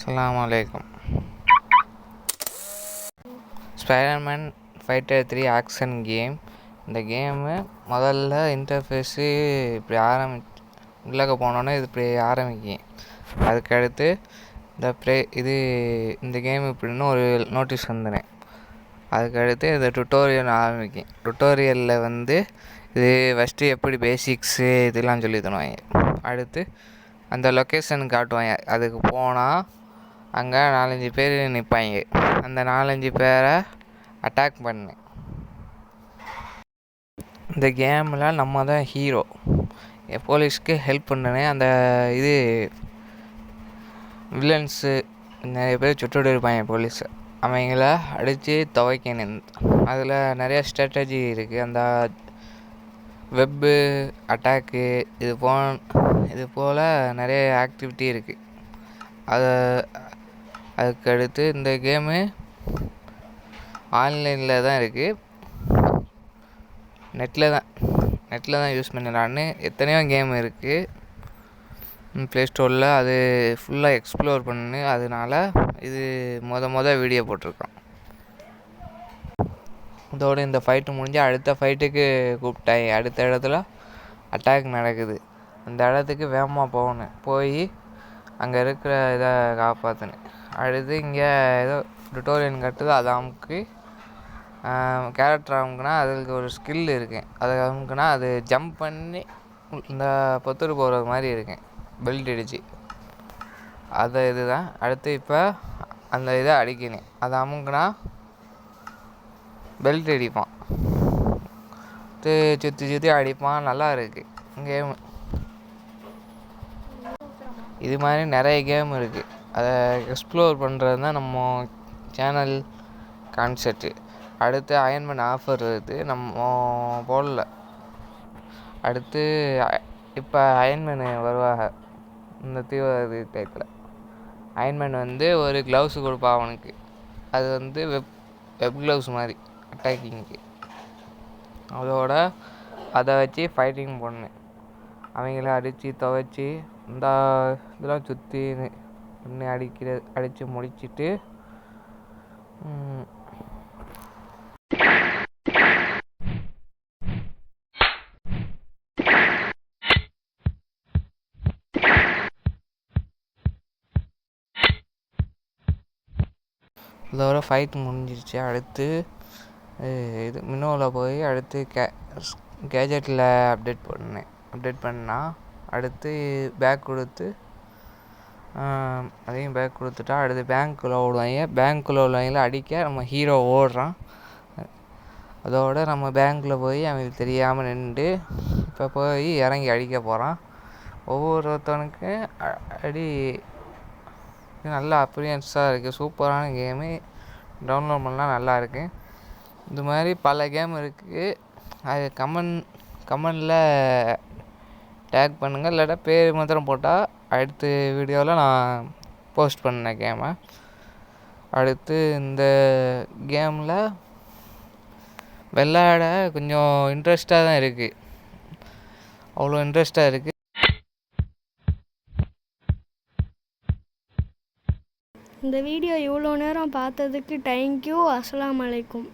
அஸ்ஸலாமு அலைக்கும். Spiderman fighter 3 action game. இந்த கேமு முதல்ல இன்டர்ஃபேஸு இப்படி உள்ளக்க போனோன்னே இது இப்படி ஆரம்பிக்கும். அதுக்கடுத்து இந்த கேம் இப்படின்னு ஒரு நோட்டீஸ் வந்துடுறேன். அதுக்கடுத்து இந்த டுட்டோரியல் ஆரம்பிக்கும். டுட்டோரியலில் இது ஃபஸ்ட்டு எப்படி பேசிக்ஸு இதெல்லாம் சொல்லி தருவாங்க. அடுத்து அந்த லொக்கேஷன் காட்டுவாங்க. அதுக்கு போனால் அங்கே 4-5 பேர் நிற்பாங்க. அந்த 4-5 பேரை அட்டாக் பண்ணு. இந்த கேமில் நம்ம தான் ஹீரோ. போலீஸ்க்கு ஹெல்ப் பண்ணுனேன். அந்த வில்லன்ஸு நிறைய பேர் சுட்டுட்டு இருப்பாங்க. போலீஸு அவங்கள அடித்து துவைக்கணும். அதில் நிறைய ஸ்ட்ராட்டஜி இருக்குது. அந்த வெப்பு அட்டாக்கு இது போல் நிறைய ஆக்டிவிட்டி இருக்குது. அதுக்கடுத்து இந்த கேமு ஆன்லைனில் தான் இருக்குது. நெட்டில் தான் யூஸ் பண்ணிடலான்னு எத்தனையோ கேம் இருக்குது ப்ளே ஸ்டோரில். அது ஃபுல்லாக எக்ஸ்ப்ளோர் பண்ணு. அதனால இது வீடியோ போட்டிருக்கோம். இதோடு இந்த ஃபைட்டு முடிஞ்சு அடுத்த ஃபைட்டுக்கு கூப்பிட்டாங்க. அடுத்த இடத்துல அட்டாக் நடக்குது. அந்த இடத்துக்கு வேகமாக போகணும். போய் அங்கே இருக்கிற இதை காப்பாற்றணும். அடுத்து இங்கே ஏதோ டுட்டோரியல் கட்டுது. அதை அமுக்கு கேரக்டர் அமுக்குனா அதுக்கு ஒரு ஸ்கில் இருக்குது. அதை அமுக்குனா அது ஜம்ப் பண்ணி இந்த பொத்துட்டு போகிறது மாதிரி இருக்கேன். பெல்ட் அடிச்சு அதை இதுதான். அடுத்து இப்போ அந்த இதை அடிக்கணும். அதை அமுக்குனா பெல்ட் அடிப்பான். சுற்றி அடிப்பான். நல்லா இருக்குது கேமு. இது மாதிரி நிறைய கேம் இருக்குது. அதை எக்ஸ்ப்ளோர் பண்ணுறது தான் நம்ம சேனல் கான்செப்ட்டு. அடுத்து அயன்மேன் ஆஃபர் வருது. நம்ம போடல. அடுத்து இப்போ அயன்மேன் வருவாங்க இந்த தீவிர டயத்தில். அயன்மேன் ஒரு க்ளவுஸு கொடுப்பா அவனுக்கு. அது வெப் க்ளவுஸ் மாதிரி அட்டாக்கிங்க்கு. அதோட அதை வச்சு ஃபைட்டிங் பண்ணு. அவங்கள அடித்து துவைச்சி இந்த இதெல்லாம் சுற்றி அடித்து முடிச்சுட்டு இதோட ஃபைட் முடிஞ்சிருச்சு. அடுத்து மினோவில் போய் அடுத்து கேஜெட்டில் அப்டேட் பண்ணால் அடுத்து பேக் கொடுத்து அதையும் பேக் கொடுத்துட்டா அடுத்து பேங்க்குள்ளே ஓடுவாங்க. பேங்க்குள்ளே உள்ளவங்கள அடிக்க நம்ம ஹீரோ ஓடுறான். அதோடு நம்ம பேங்க்கில் போய் அவங்களுக்கு தெரியாமல் நின்று இப்போ போய் இறங்கி அடிக்க போகிறான். ஒவ்வொருத்தனுக்கும் அடி நல்லா அப்ரியன்ஸாக இருக்குது. சூப்பரான கேமு. டவுன்லோட் பண்ணலாம். நல்லா இருக்குது. இது மாதிரி பல கேம் இருக்குது. அது கமெண்டில் டேக் பண்ணுங்கள். இல்லாட்டா பேர் மாத்திரம் போட்டால் அடுத்த வீடியோவில் நான் போஸ்ட் பண்ணேன் கேமை. அடுத்து இந்த கேமில் விளையாட கொஞ்சம் இன்ட்ரெஸ்ட்டாக தான் இருக்குது. அவ்வளோ இன்ட்ரெஸ்ட்டாக இருக்குது. இந்த வீடியோ இவ்வளோ நேரம் பார்த்ததுக்கு தேங்க்யூ. அஸ்ஸலாமு அலைக்கும்.